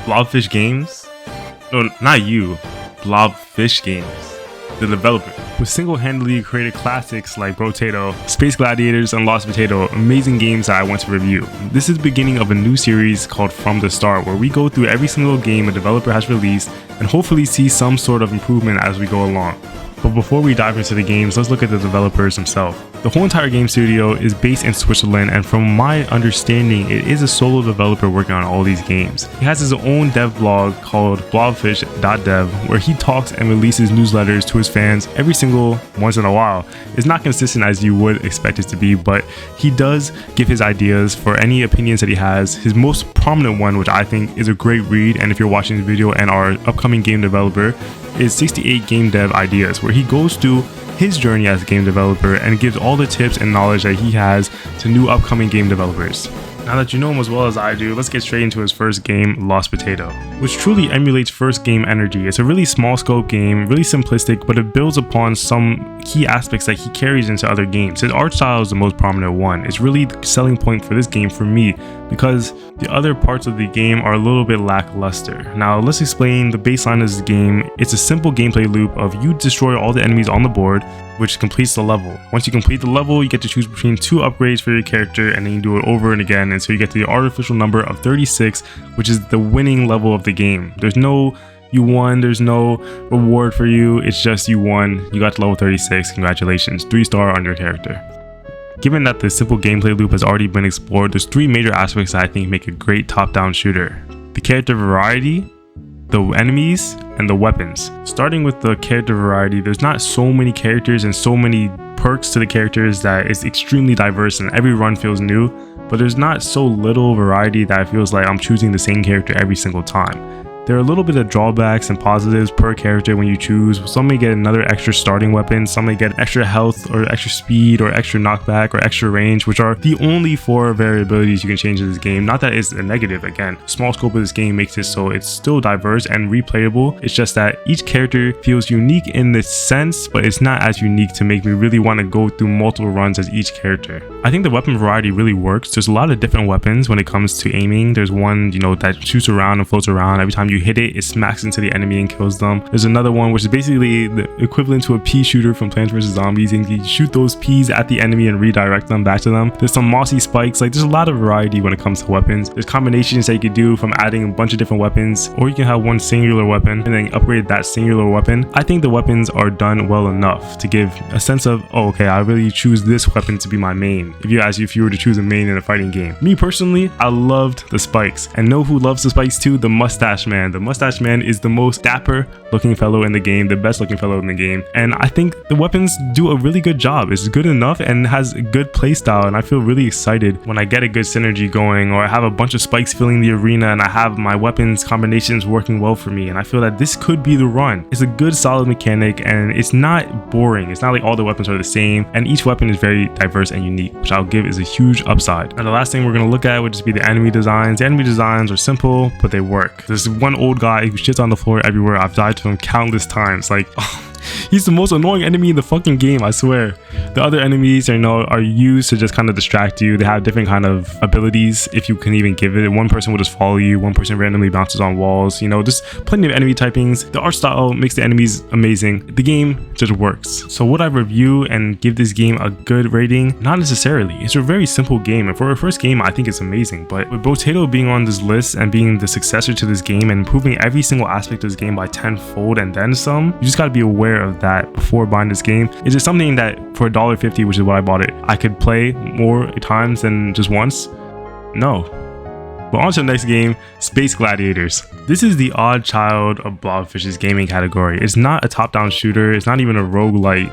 Blobfish Games? No, not you. Blobfish Games, the developer, who single-handedly created classics like Brotato, Space Gladiators, and Lost Potato, amazing games that I want to review. This is the beginning of a new series called From the Start, where we go through every single game a developer has released and hopefully see some sort of improvement as we go along. But before we dive into the games, let's look at the developers themselves. The whole entire game studio is based in Switzerland, and from my understanding, it is a solo developer working on all these games. He has his own dev blog called blobfish.dev, where he talks and releases newsletters to his fans every single once in a while. It's not consistent as you would expect it to be, but he does give his ideas for any opinions that he has. His most prominent one, which I think is a great read, and if you're watching this video and are an upcoming game developer, is 68 Game Dev Ideas, where he goes through his journey as a game developer and gives all the tips and knowledge that he has to new upcoming game developers. Now that you know him as well as I do, let's get straight into his first game, Lost Potato, which truly emulates first game energy. It's a really small scope game, really simplistic, but it builds upon some key aspects that he carries into other games. His art style is the most prominent one. It's really the selling point for this game for me, because the other parts of the game are a little bit lackluster. Now let's explain the baseline of this game. It's a simple gameplay loop of you destroy all the enemies on the board, which completes the level. Once you complete the level, you get to choose between 2 upgrades for your character, and then you do it over and again until you get to the artificial number of 36, which is the winning level of the game. There's no you won, there's no reward for you, it's just you won, you got to level 36, congratulations, 3-star on your character. Given that the simple gameplay loop has already been explored, there's 3 major aspects that I think make a great top-down shooter: the character variety, the enemies, and the weapons. Starting with the character variety, there's not so many characters and so many perks to the characters that it's extremely diverse and every run feels new, but there's not so little variety that it feels like I'm choosing the same character every single time. There are a little bit of drawbacks and positives per character when you choose. Some may get another extra starting weapon, some may get extra health or extra speed or extra knockback or extra range, which are the only 4 variabilities you can change in this game. Not that it's a negative, again, small scope of this game makes it so it's still diverse and replayable. It's just that each character feels unique in this sense, but it's not as unique to make me really want to go through multiple runs as each character. I think the weapon variety really works. There's a lot of different weapons when it comes to aiming. There's one, that shoots around and floats around. Every time you hit it, it smacks into the enemy and kills them. There's another one which is basically the equivalent to a pea shooter from Plants vs Zombies, and you shoot those peas at the enemy and redirect them back to them. There's some mossy spikes. There's a lot of variety when it comes to weapons. There's combinations that you could do from adding a bunch of different weapons, or you can have one singular weapon and then upgrade that singular weapon. I think the weapons are done well enough to give a sense of, oh, okay, I really choose this weapon to be my main. If you were to choose a main in a fighting game. Me personally, I loved the spikes, and know who loves the spikes too? The Mustache Man. The Mustache Man is the most dapper looking fellow in the game, the best looking fellow in the game, and I think the weapons do a really good job. It's good enough and has a good playstyle, and I feel really excited when I get a good synergy going, or I have a bunch of spikes filling the arena and I have my weapons combinations working well for me, and I feel that this could be the run. It's a good solid mechanic, and it's not boring. It's not like all the weapons are the same, and each weapon is very diverse and unique, which I'll give is a huge upside. And the last thing we're going to look at would just be the enemy designs. The enemy designs are simple, but they work. There's one old guy who shits on the floor everywhere. I've died to him countless times. He's the most annoying enemy in the fucking game, I swear. The other enemies are used to just kind of distract you. They have different kind of abilities, if you can even give it. One person will just follow you, one person randomly bounces on walls, just plenty of enemy typings. The art style makes the enemies amazing. The game just works. So would I review and give this game a good rating? Not necessarily. It's a very simple game, and for a first game, I think it's amazing. But with Brotato being on this list and being the successor to this game and improving every single aspect of this game by 10-fold and then some, you just gotta be aware of that before buying this game. Is it something that for $1.50, which is what I bought it, I could play more times than just once? No. But on to the next game, Space Gladiators. This is the odd child of Blobfish's gaming category. It's not a top-down shooter. It's not even a roguelite.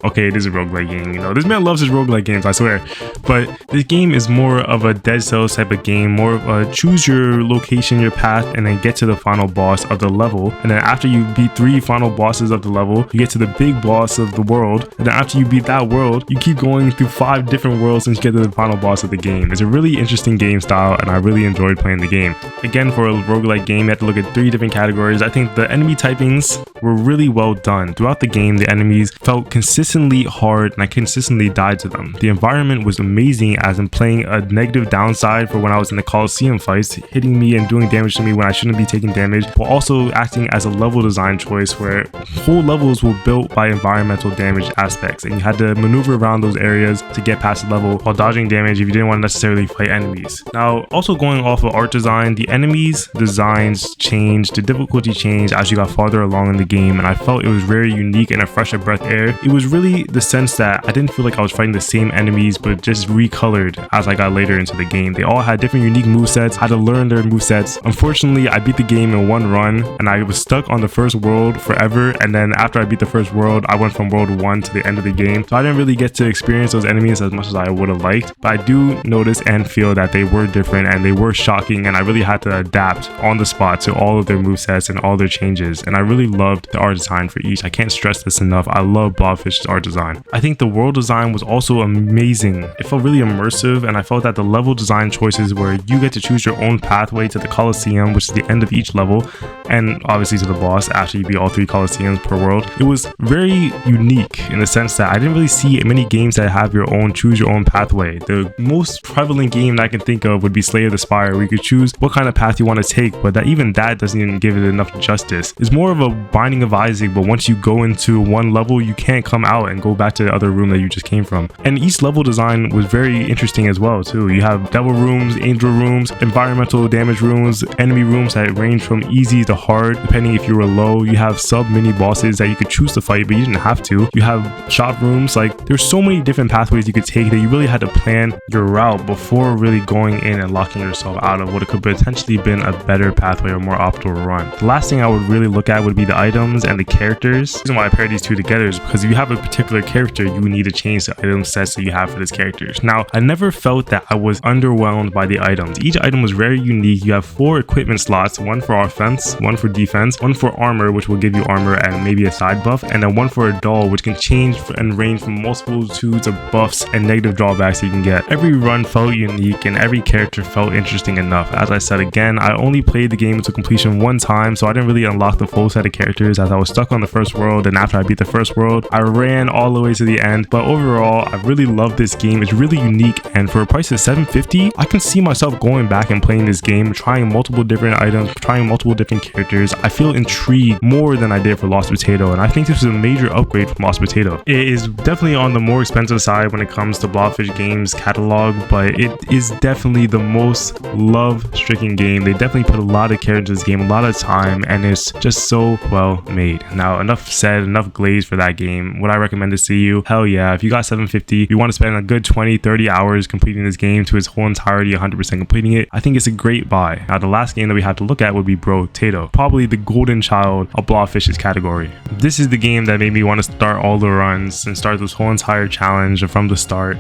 Okay, it is a roguelike game, This man loves his roguelike games, I swear. But this game is more of a Dead Cells type of game, more of a choose your location, your path, and then get to the final boss of the level. And then after you beat 3 final bosses of the level, you get to the big boss of the world. And then after you beat that world, you keep going through 5 different worlds until you get to the final boss of the game. It's a really interesting game style, and I really enjoyed playing the game. Again, for a roguelike game, you have to look at 3 different categories. I think the enemy typings were really well done. Throughout the game, the enemies felt consistent consistently hard and I consistently died to them. The environment was amazing, as in playing a negative downside for when I was in the Coliseum fights, hitting me and doing damage to me when I shouldn't be taking damage, but also acting as a level design choice where whole levels were built by environmental damage aspects, and you had to maneuver around those areas to get past the level while dodging damage if you didn't want to necessarily fight enemies. Now, also going off of art design, the enemies designs changed, the difficulty changed as you got farther along in the game, and I felt it was very unique and a fresh of breath air. It was really the sense that I didn't feel like I was fighting the same enemies, but just recolored as I got later into the game. They all had different unique movesets, had to learn their movesets. Unfortunately, I beat the game in one run and I was stuck on the first world forever, and then after I beat the first world, I went from world 1 to the end of the game, so I didn't really get to experience those enemies as much as I would have liked. But I do notice and feel that they were different and they were shocking, and I really had to adapt on the spot to all of their movesets and all their changes, and I really loved the art design for each. I can't stress this enough. I love Blobfish's art design. I think the world design was also amazing. It felt really immersive, and I felt that the level design choices where you get to choose your own pathway to the Coliseum, which is the end of each level, and obviously to the boss after you beat all 3 Coliseums per world. It was very unique in the sense that I didn't really see many games that have your own choose your own pathway. The most prevalent game that I can think of would be Slay of the Spire, where you could choose what kind of path you want to take, but even that doesn't even give it enough justice. It's more of a Binding of Isaac, but once you go into one level, you can't come out and go back to the other room that you just came from. And each level design was very interesting as well too. You have devil rooms, angel rooms, environmental damage rooms, enemy rooms that range from easy to hard depending if you were low. You have sub mini bosses that you could choose to fight, but you didn't have to. You have shop rooms. Like, there's so many different pathways you could take that you really had to plan your route before really going in and locking yourself out of what it could potentially been a better pathway or more optimal run. The last thing I would really look at would be the items and the characters. The reason why I pair these two together is because if you have a particular character, you would need to change the item sets that you have for this character. Now, I never felt that I was underwhelmed by the items. Each item was very unique. You have 4 equipment slots, one for offense, one for defense, one for armor, which will give you armor and maybe a side buff, and then one for a doll, which can change and range from multitudes of buffs and negative drawbacks you can get. Every run felt unique and every character felt interesting enough. As I said again, I only played the game to completion one time, so I didn't really unlock the full set of characters as I was stuck on the first world, and after I beat the first world, I ran all the way to the end. But overall, I really love this game. It's really unique, and for a price of $7.50, I can see myself going back and playing this game, trying multiple different items, trying multiple different characters. I feel intrigued more than I did for Lost Potato, and I think this is a major upgrade from Lost Potato. It is definitely on the more expensive side when it comes to Blobfish Games catalog, but it is definitely the most love-stricken game. They definitely put a lot of care into this game, a lot of time, and it's just so well made. Now, enough said, enough glaze for that game. Would I recommend this to you? Hell yeah. If you got $7.50, you want to spend a good 20-30 hours completing this game to its whole entirety, 100% completing it, I think it's a great buy. Now, the last game that we have to look at would be Brotato, probably the golden child of Blobfish's category. This is the game that made me want to start all the runs and start this whole entire challenge from the start.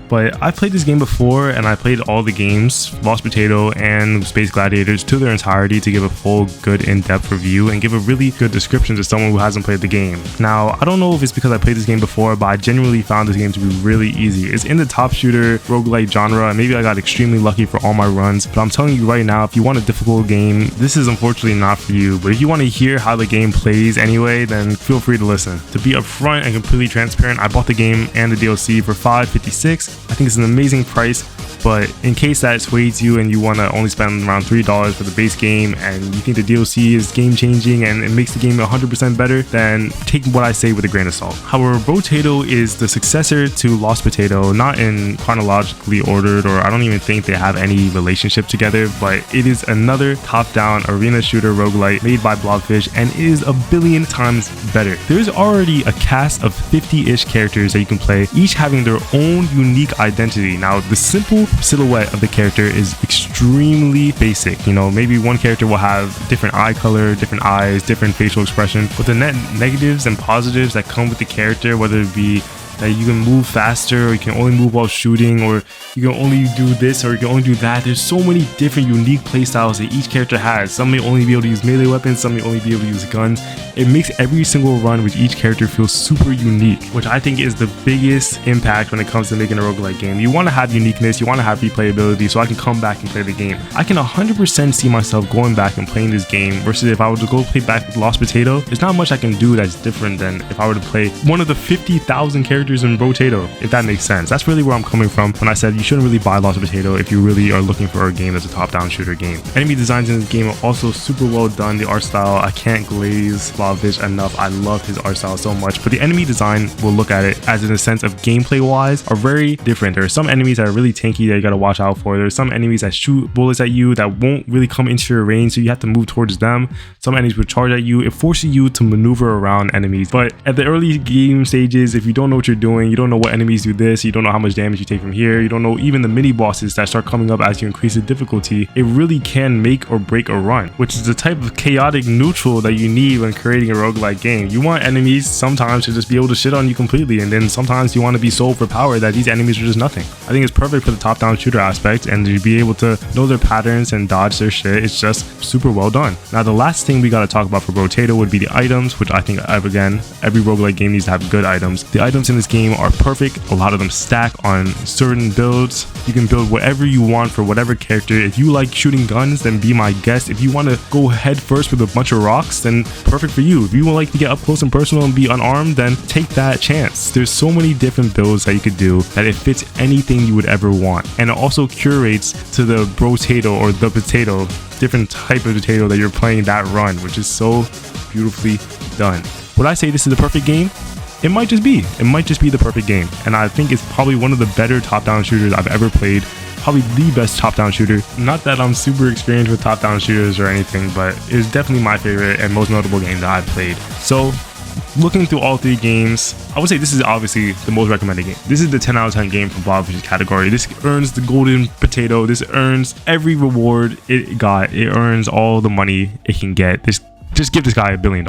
But I played this game before, and I played all the games, Lost Potato and Space Gladiators, to their entirety to give a full, good, in-depth review and give a really good description to someone who hasn't played the game. Now, I don't know if it's because I played this game before, but I genuinely found this game to be really easy. It's in the top shooter, roguelite genre, and maybe I got extremely lucky for all my runs, but I'm telling you right now, if you want a difficult game, this is unfortunately not for you. But if you want to hear how the game plays anyway, then feel free to listen. To be upfront and completely transparent, I bought the game and the DLC for $5.56. I think it's an amazing price, but in case that sways you and you want to only spend around $3 for the base game and you think the DLC is game changing and it makes the game 100% better, then take what I say with a grain of salt. However, Brotato is the successor to Lost Potato, not in chronologically ordered, or I don't even think they have any relationship together, but it is another top-down arena shooter roguelite made by Blobfish, and it is a billion times better. There's already a cast of 50-ish characters that you can play, each having their own unique identity. Now, the simple silhouette of the character is extremely basic. You know, maybe one character will have different eye color, different eyes, different facial expression, but the net negatives and positives that come with the character, whether it be that you can move faster, or you can only move while shooting, or you can only do this, or you can only do that. There's so many different unique playstyles that each character has. Some may only be able to use melee weapons, some may only be able to use guns. It makes every single run with each character feel super unique, which I think is the biggest impact when it comes to making a roguelike game. You want to have uniqueness, you want to have replayability, so I can come back and play the game. I can 100% see myself going back and playing this game, versus if I were to go play back with Lost Potato, there's not much I can do that's different than if I were to play one of the 50,000 characters in Brotato, if that makes sense. That's really where I'm coming from when I said you shouldn't really buy Lost Potato if you really are looking for a game that's a top-down shooter game. Enemy designs in this game are also super well done. The art style, I can't glaze Blobfish enough. I love his art style so much, but the enemy design, we'll look at it as in a sense of gameplay wise, are very different. There are some enemies that are really tanky that you gotta watch out for. There's some enemies that shoot bullets at you that won't really come into your range, so you have to move towards them. Some enemies will charge at you. It forces you to maneuver around enemies, but at the early game stages, if you don't know what you're doing, you don't know what enemies do this, you don't know how much damage you take from here, you don't know even the mini bosses that start coming up as you increase the difficulty, it really can make or break a run, which is the type of chaotic neutral that you need when creating a roguelike game. You want enemies sometimes to just be able to shit on you completely, and then sometimes you want to be so overpowered that these enemies are just nothing. I think it's perfect for the top-down shooter aspect, and to be able to know their patterns and dodge their shit, it's just super well done. Now the last thing we gotta talk about for Brotato would be the items, which I think, again, every roguelike game needs to have good items. The items in this game are perfect. A lot of them stack on certain builds. You can build whatever you want for whatever character. If you like shooting guns, then be my guest. If you want to go head first with a bunch of rocks, then perfect for you. If you would like to get up close and personal and be unarmed, then take that chance. There's so many different builds that you could do that it fits anything you would ever want, and it also curates to the Brotato or the potato, different type of potato that you're playing that run, which is so beautifully done. Would I say this is the perfect game? It might just be. It might just be the perfect game, and I think it's probably one of the better top-down shooters I've ever played. Probably the best top-down shooter. Not that I'm super experienced with top-down shooters or anything, but it's definitely my favorite and most notable game that I've played. So, looking through all three games, I would say this is obviously the most recommended game. This is the 10 out of 10 game from Blobfish's category. This earns the golden potato. This earns every reward it got. It earns all the money it can get. Just give this guy $1 billion.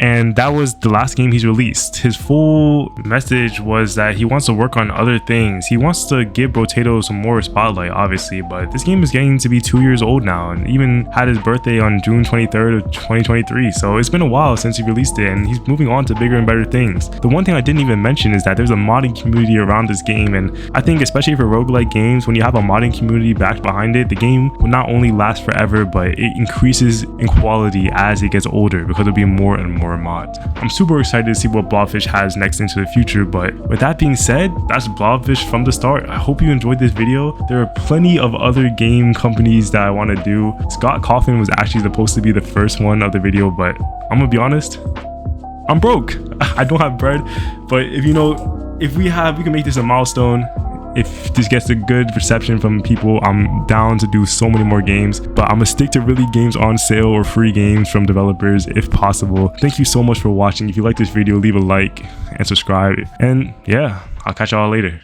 And that was the last game he's released. His full message was that he wants to work on other things. He wants to give Brotato some more spotlight, obviously, but this game is getting to be 2 years old now, and even had his birthday on June 23rd of 2023. So it's been a while since he released it, and he's moving on to bigger and better things. The one thing I didn't even mention is that there's a modding community around this game, and I think especially for roguelike games, when you have a modding community backed behind it, the game will not only last forever, but it increases in quality as it gets older, because there'll be more and more mods. I'm super excited to see what Blobfish has next into the future, but with that being said, that's Blobfish from the start. I hope you enjoyed this video. There are plenty of other game companies that I want to do. Scott Coffin was actually supposed to be the first one of the video, but I'm gonna be honest, I'm broke. I don't have bread, but if we can make this a milestone. If this gets a good reception from people, I'm down to do so many more games, but I'm gonna stick to really games on sale or free games from developers if possible. Thank you so much for watching. If you like this video, leave a like and subscribe, and yeah, I'll catch y'all later.